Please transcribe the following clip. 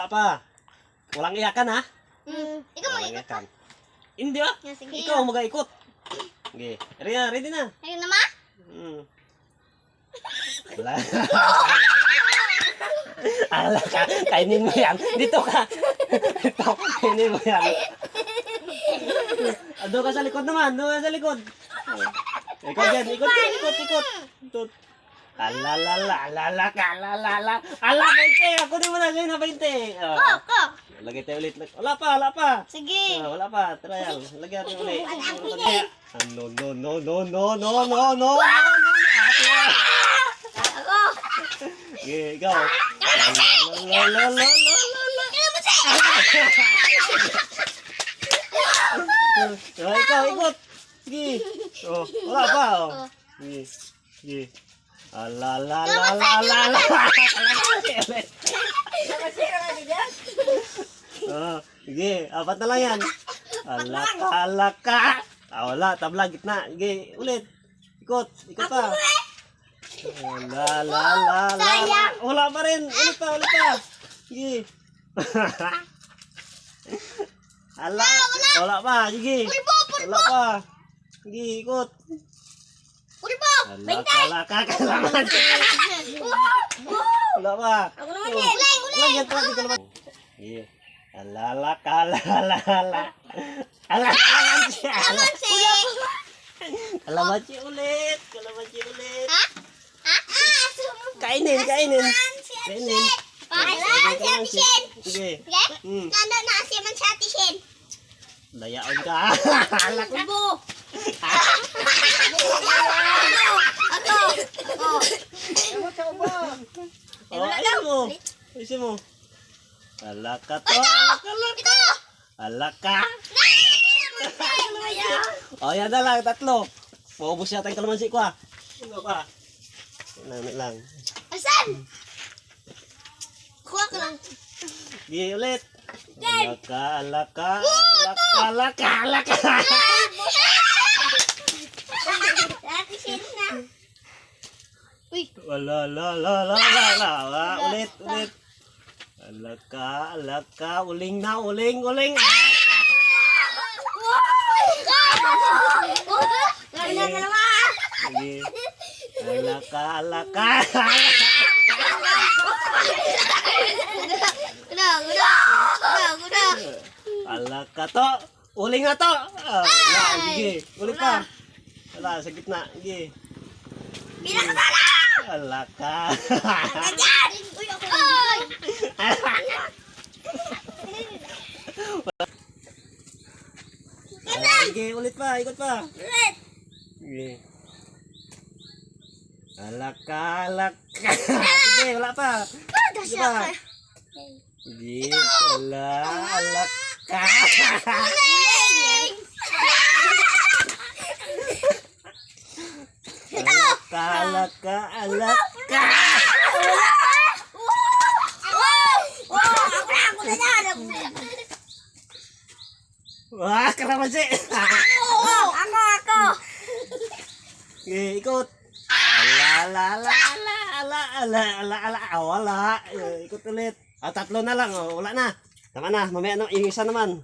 wala pa. Walang iyakan, ha? Ikaw Walang mag-ikot ka. iyakan. Hindi, ah. Yan, sige. Ikaw mag-ikot. Okay. Ready na. Ayun na, ma? Wala. Ala ka, kainin mo yan. Dito ka. Dito, kainin mo yan. Doon ka sa likod naman. Doon ka sa likod. Ikot yan. Ikot. Alalala ka. Ala, 20. Ako din mo na. Gawin na 20. Ko. Lagay tayo ulit. Wala pa. Sige. Wala pa. Trial. Lagyan tayo ulit. No. Ako. Okay, ikaw. Ikaw, ikot. Sige. Wala pa. Sige. Ala. Sige, apat na lang yan. Alaka. Wala, tabla, gitna. Sige, ulit. Ikot pa. Sayang. Wala pa rin. Ulit pa. Sige. Wala pa. Sige. Wala pa. Sige, ikot. Pulpo. Alaka. Wala pa. Ako naman din. Uling. Yan talaga dito naman. Sige. Alaka. Kalamansi ulit. Ha? Kainin. Pakilaan si Ate Shen. Sige. Nanda na si Man si Ate Shen. Dayaon ka. Pulpo. Ako. Ayusin mo. Alaka to. Ito. Alaka. Yan na lang, 3. Maubos yata yung kalamansi ko, ha. Ano pa? Nanit lang. Asan? Kuha ka lang. Sige, ulit. Alaka. Ate Shen na. Uy. Wala. Ulit. Alaka. Uling. Ganda na naman. Sige. Alaka. Guda. Alaka to. Uling na to. Wala, sige. Ulit pa. Wala, sa gitna. Sige. Bilang ka pala. Alaka. Ganyan. Uy, ako. Sige, ulit pa. Ikot pa. Ulit. Sige. Alaka. Sige, wala pa. Sige pa. Sige, alaka. Alaka. Wah, kalamansi. Ako. Sige, ikot. Wala. Ikot ulit. 3 na lang. Wala na. Tama na. Mamaya, yung isa naman.